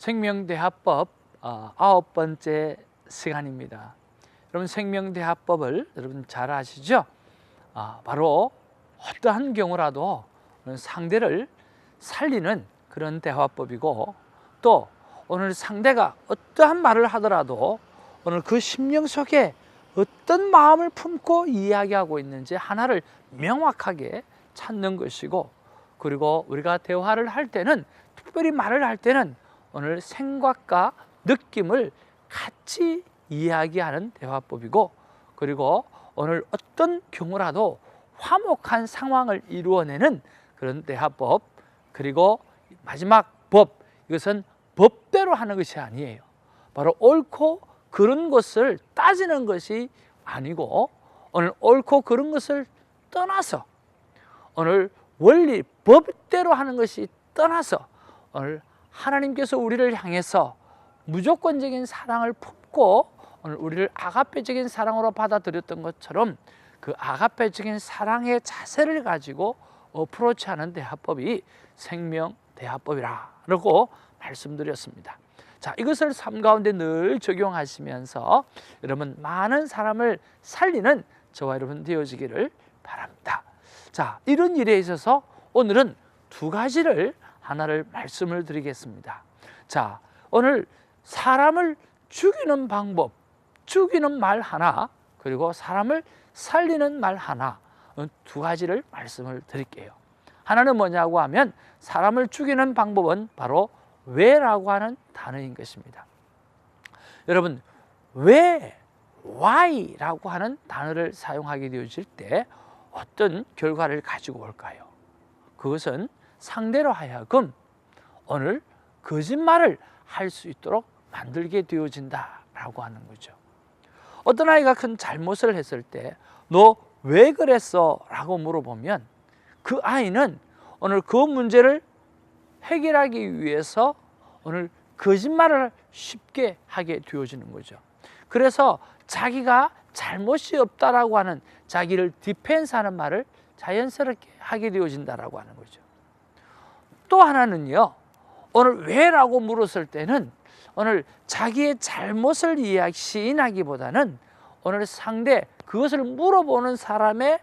생명대화법 9번째 시간입니다. 여러분, 생명대화법을 여러분 잘 아시죠? 바로 어떠한 경우라도 상대를 살리는 그런 대화법이고, 또 오늘 상대가 어떠한 말을 하더라도 오늘 그 심령 속에 어떤 마음을 품고 이야기하고 있는지 하나를 명확하게 찾는 것이고, 그리고 우리가 대화를 할 때는, 특별히 말을 할 때는 오늘 생각과 느낌을 같이 이야기하는 대화법이고, 그리고 오늘 어떤 경우라도 화목한 상황을 이루어내는 그런 대화법, 그리고 마지막 법, 이것은 법대로 하는 것이 아니에요. 바로 옳고 그른 것을 따지는 것이 아니고, 오늘 옳고 그른 것을 떠나서 오늘 원리 법대로 하는 것이 떠나서 오늘 하나님께서 우리를 향해서 무조건적인 사랑을 품고 오늘 우리를 아가페적인 사랑으로 받아들였던 것처럼 그 아가페적인 사랑의 자세를 가지고 어프로치하는 대화법이 생명대화법이라고 말씀드렸습니다. 자, 이것을 삶 가운데 늘 적용하시면서 여러분 많은 사람을 살리는 저와 여러분 되어지기를 바랍니다. 자, 이런 일에 있어서 오늘은 두 가지를 하나를 말씀을 드리겠습니다. 자, 오늘 사람을 죽이는 방법, 죽이는 말 하나, 그리고 사람을 살리는 말 하나, 두 가지를 말씀을 드릴게요. 하나는 뭐냐고 하면, 사람을 죽이는 방법은 바로 왜라고 하는 단어인 것입니다. 여러분, 왜, why라고 하는 단어를 사용하게 되어질 때 어떤 결과를 가지고 올까요? 그것은 상대로 하여금 오늘 거짓말을 할 수 있도록 만들게 되어진다라고 하는 거죠. 어떤 아이가 큰 잘못을 했을 때 너 왜 그랬어? 라고 물어보면 그 아이는 오늘 그 문제를 해결하기 위해서 오늘 거짓말을 쉽게 하게 되어지는 거죠. 그래서 자기가 잘못이 없다라고 하는, 자기를 디펜스하는 말을 자연스럽게 하게 되어진다라고 하는 거죠. 또 하나는요, 오늘 왜라고 물었을 때는 오늘 자기의 잘못을 시인하기보다는 오늘 상대, 그것을 물어보는 사람에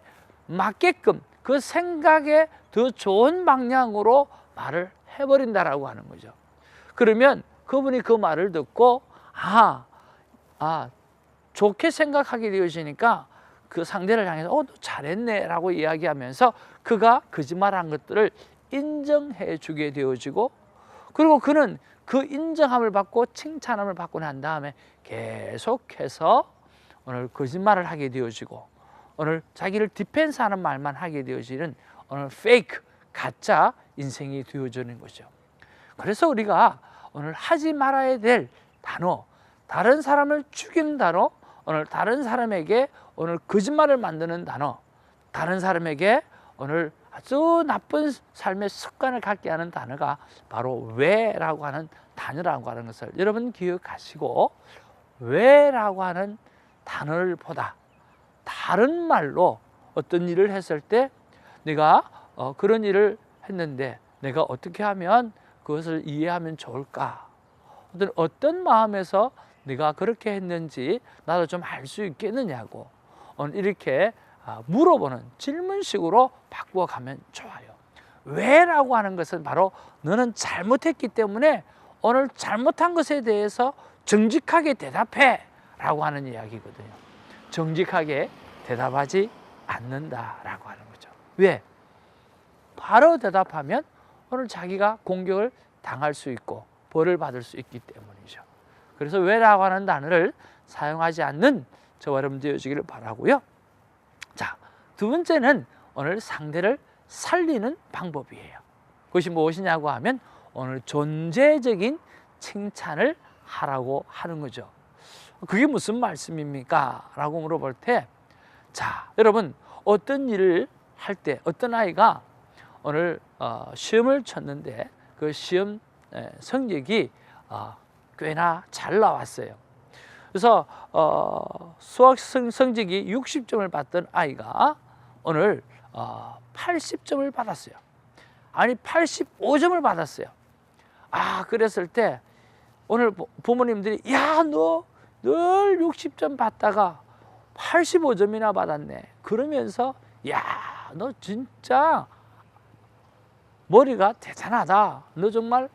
맞게끔 그 생각에 더 좋은 방향으로 말을 해버린다라고 하는 거죠. 그러면 그분이 그 말을 듣고 좋게 생각하게 되어지니까 그 상대를 향해서 너 잘했네 라고 이야기하면서 그가 거짓말한 것들을 인정해 주게 되어지고, 그리고 그는 그 인정함을 받고 칭찬함을 받고 난 다음에 계속해서 오늘 거짓말을 하게 되어지고, 오늘 자기를 디펜스하는 말만 하게 되어지는 오늘 페이크, 가짜 인생이 되어지는 거죠. 그래서 우리가 오늘 하지 말아야 될 단어, 다른 사람을 죽이는 단어, 오늘 다른 사람에게 오늘 거짓말을 만드는 단어, 다른 사람에게 오늘 아주 나쁜 삶의 습관을 갖게 하는 단어가 바로 왜라고 하는 단어라고 하는 것을 여러분 기억하시고, 왜라고 하는 단어를 보다 다른 말로 어떤 일을 했을 때 내가 그런 일을 했는데 내가 어떻게 하면 그것을 이해하면 좋을까? 어떤 마음에서 네가 그렇게 했는지 나도 좀 알 수 있겠느냐고 오늘 이렇게 물어보는 질문식으로 바꾸어가면 좋아요. 왜라고 하는 것은 바로 너는 잘못했기 때문에 오늘 잘못한 것에 대해서 정직하게 대답해 라고 하는 이야기거든요. 정직하게 대답하지 않는다라고 하는 거죠. 왜? 바로 대답하면 오늘 자기가 공격을 당할 수 있고 벌을 받을 수 있기 때문이죠. 그래서 왜라고 하는 단어를 사용하지 않는 저와 여러분 되어지기를 바라고요. 자, 두 번째는 오늘 상대를 살리는 방법이에요. 그것이 무엇이냐고 하면 오늘 존재적인 칭찬을 하라고 하는 거죠. 그게 무슨 말씀입니까? 라고 물어볼 때, 자, 여러분 어떤 일을 할 때 어떤 아이가 오늘 시험을 쳤는데 그 시험 성적이 꽤나 잘 나왔어요. 그래서 수학 성적이 60점을 받던 아이가 오늘 80점을 받았어요. 아니 85점을 받았어요. 그랬을 때 오늘 부모님들이 야, 너 늘 60점 받다가 85점이나 받았네. 그러면서 야, 너 진짜 머리가 대단하다. 너 정말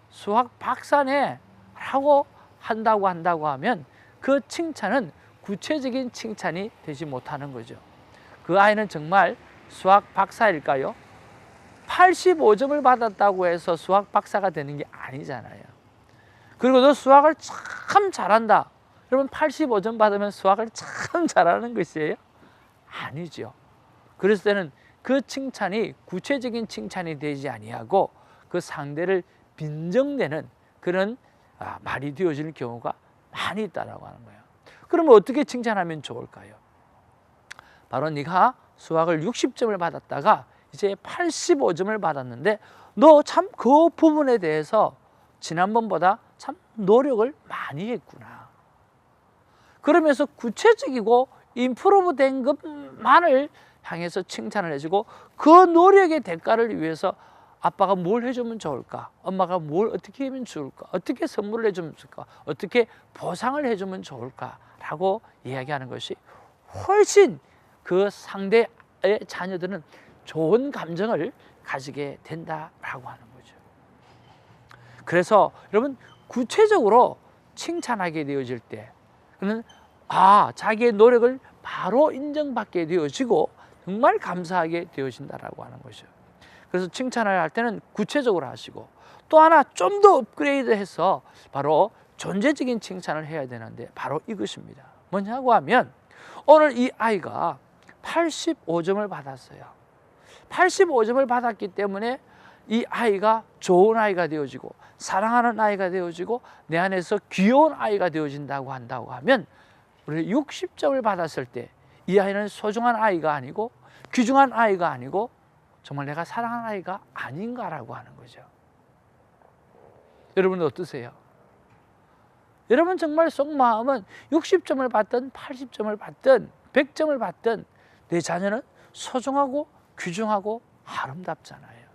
수학 박사네 라고 한다고 하면 그 칭찬은 구체적인 칭찬이 되지 못하는 거죠. 그 아이는 정말 수학 박사일까요? 85점을 받았다고 해서 수학 박사가 되는 게 아니잖아요. 그리고 너 수학을 참 잘한다. 여러분 85점 받으면 수학을 참 잘하는 것이에요? 아니죠. 그랬을 때는 그 칭찬이 구체적인 칭찬이 되지 아니하고 그 상대를 빈정대는 그런 말이 되어질 경우가 많이 있다라고 하는 거예요. 그러면 어떻게 칭찬하면 좋을까요? 바로 네가 수학을 60점을 받았다가 이제 85점을 받았는데 너 참 그 부분에 대해서 지난번보다 참 노력을 많이 했구나. 그러면서 구체적이고 임프로브 된 것만을 향해서 칭찬을 해주고 그 노력의 대가를 위해서 아빠가 뭘 해주면 좋을까? 엄마가 뭘 어떻게 하면 좋을까? 어떻게 선물을 해주면 좋을까? 어떻게 보상을 해주면 좋을까? 라고 이야기하는 것이 훨씬 그 상대의 자녀들은 좋은 감정을 가지게 된다라고 하는 거죠. 그래서 여러분 구체적으로 칭찬하게 되어질 때 그는 자기의 노력을 바로 인정받게 되어지고 정말 감사하게 되어진다라고 하는 거죠. 그래서 칭찬을 할 때는 구체적으로 하시고 또 하나 좀 더 업그레이드해서 바로 존재적인 칭찬을 해야 되는데 바로 이것입니다. 뭐냐고 하면 오늘 이 아이가 85점을 받았어요. 85점을 받았기 때문에 이 아이가 좋은 아이가 되어지고 사랑하는 아이가 되어지고 내 안에서 귀여운 아이가 되어진다고 한다고 하면 우리 60점을 받았을 때 이 아이는 소중한 아이가 아니고 귀중한 아이가 아니고 정말 내가 사랑하는 아이가 아닌가라고 하는 거죠. 여러분은 어떠세요? 여러분 정말 속마음은 60점을 받든 80점을 받든 100점을 받든 내 자녀는 소중하고 귀중하고 아름답잖아요.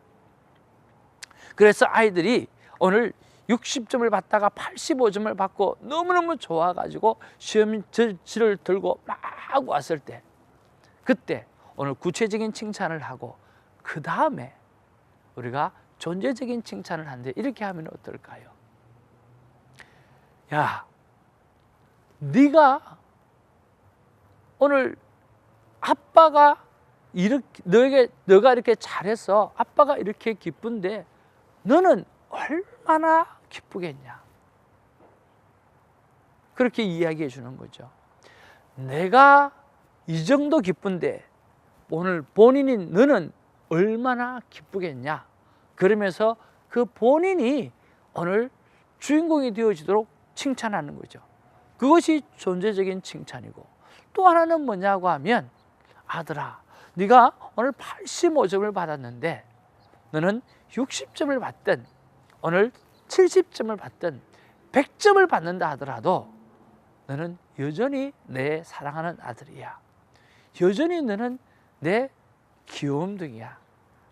그래서 아이들이 오늘 60점을 받다가 85점을 받고 너무너무 좋아가지고 시험지를 들고 막 왔을 때 그때 오늘 구체적인 칭찬을 하고 그 다음에 우리가 존재적인 칭찬을 하는데 이렇게 하면 어떨까요? 야, 네가 오늘 아빠가 너가 이렇게 잘해서 아빠가 이렇게 기쁜데 너는 얼마나 기쁘겠냐. 그렇게 이야기해 주는 거죠. 내가 이 정도 기쁜데 오늘 본인인 너는 얼마나 기쁘겠냐. 그러면서 그 본인이 오늘 주인공이 되어지도록 칭찬하는 거죠. 그것이 존재적인 칭찬이고 또 하나는 뭐냐고 하면 아들아, 네가 오늘 85점을 받았는데 너는 60점을 받든 오늘 70점을 받든 100점을 받는다 하더라도 너는 여전히 내 사랑하는 아들이야. 여전히 너는 내 귀염둥이야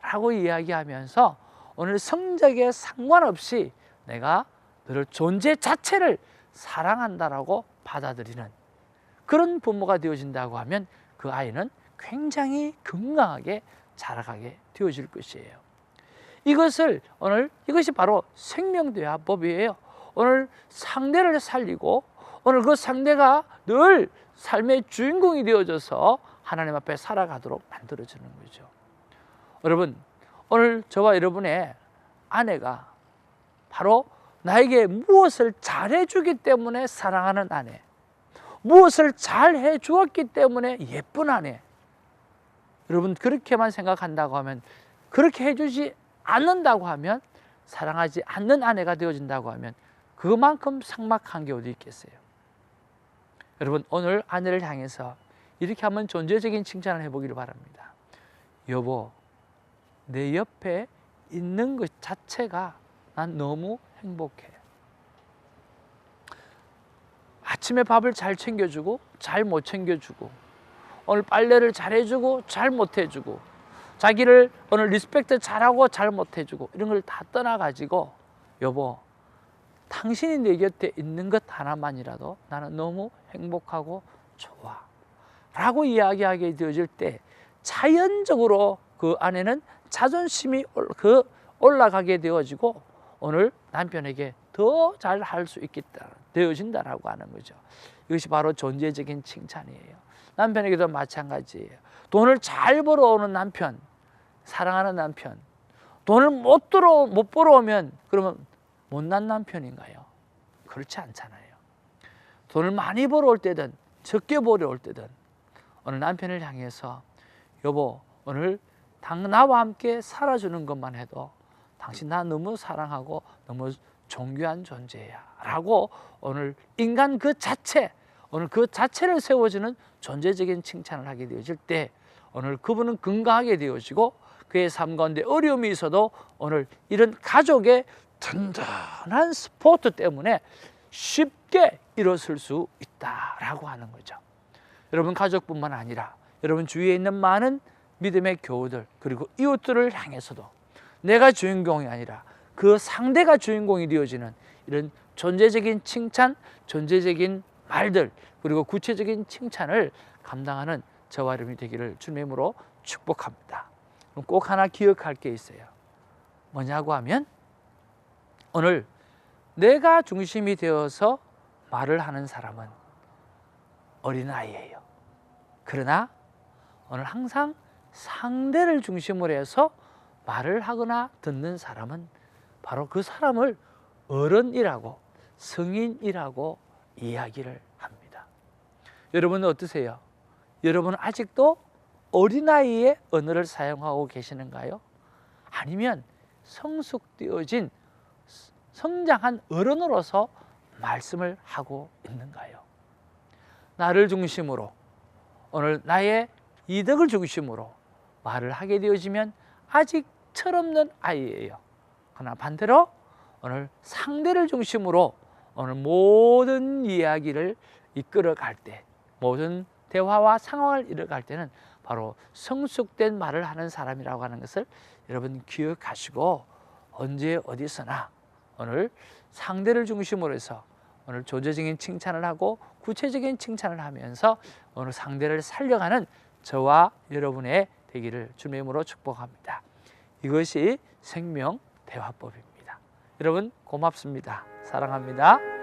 라고 이야기하면서 오늘 성적에 상관없이 내가 너를 존재 자체를 사랑한다라고 받아들이는 그런 부모가 되어진다고 하면 그 아이는 굉장히 건강하게 자라가게 되어질 것이에요. 이것이 바로 생명대화법이에요. 오늘 상대를 살리고 오늘 그 상대가 늘 삶의 주인공이 되어져서 하나님 앞에 살아가도록 만들어주는 거죠. 여러분, 오늘 저와 여러분의 아내가 바로 나에게 무엇을 잘해주기 때문에 사랑하는 아내, 무엇을 잘해 주었기 때문에 예쁜 아내, 여러분 그렇게만 생각한다고 하면, 그렇게 해주지 않는다고 하면, 사랑하지 않는 아내가 되어진다고 하면 그만큼 삭막한 게 어디 있겠어요. 여러분, 오늘 아내를 향해서 이렇게 한번 존재적인 칭찬을 해보기를 바랍니다. 여보, 내 옆에 있는 것 자체가 난 너무 행복해. 아침에 밥을 잘 챙겨주고 잘 못 챙겨주고, 오늘 빨래를 잘해주고 잘 못해주고, 자기를 오늘 리스펙트 잘하고 잘 못해주고, 이런 걸 다 떠나가지고 여보, 당신이 내 곁에 있는 것 하나만이라도 나는 너무 행복하고 좋아 라고 이야기하게 되어질 때 자연적으로 그 안에는 자존심이 올라가게 되어지고 오늘 남편에게 더 잘할 수 있겠다 되어진다라고 하는 거죠. 이것이 바로 존재적인 칭찬이에요. 남편에게도 마찬가지예요. 돈을 잘 벌어오는 남편, 사랑하는 남편, 돈을 못 벌어오면 그러면 못난 남편인가요? 그렇지 않잖아요. 돈을 많이 벌어올 때든 적게 벌어올 때든 오늘 남편을 향해서 여보, 오늘 나와 함께 살아주는 것만 해도 당신 나 너무 사랑하고 너무 존귀한 존재야 라고 오늘 인간 그 자체, 오늘 그 자체를 세워주는 존재적인 칭찬을 하게 되어질 때 오늘 그분은 건강하게 되어지고 그의 삶 가운데 어려움이 있어도 오늘 이런 가족의 든든한 스포트 때문에 쉽게 일어설 수 있다라고 하는 거죠. 여러분 가족뿐만 아니라 여러분 주위에 있는 많은 믿음의 교우들 그리고 이웃들을 향해서도 내가 주인공이 아니라 그 상대가 주인공이 되어지는 이런 존재적인 칭찬, 존재적인 말들 그리고 구체적인 칭찬을 감당하는 저와 여러분이 되기를 주님의 이름으로 축복합니다. 그럼 꼭 하나 기억할 게 있어요. 뭐냐고 하면 오늘 내가 중심이 되어서 말을 하는 사람은 어린아이예요. 그러나 오늘 항상 상대를 중심으로 해서 말을 하거나 듣는 사람은 바로 그 사람을 어른이라고 성인이라고 이야기를 합니다. 여러분은 어떠세요? 여러분은 아직도 어린아이의 언어를 사용하고 계시는가요? 아니면 성숙되어진 성장한 어른으로서 말씀을 하고 있는가요? 나를 중심으로 오늘 나의 이득을 중심으로 말을 하게 되어지면 아직 철없는 아이예요. 그러나 반대로 오늘 상대를 중심으로 오늘 모든 이야기를 이끌어갈 때 모든 대화와 상황을 이끌어갈 때는 바로 성숙된 말을 하는 사람이라고 하는 것을 여러분 기억하시고 언제 어디서나 오늘 상대를 중심으로 해서 오늘 존재적인 칭찬을 하고 구체적인 칭찬을 하면서 오늘 상대를 살려가는 저와 여러분의 되기를 주님의 이름으로 축복합니다. 이것이 생명 대화법입니다. 여러분 고맙습니다. 사랑합니다.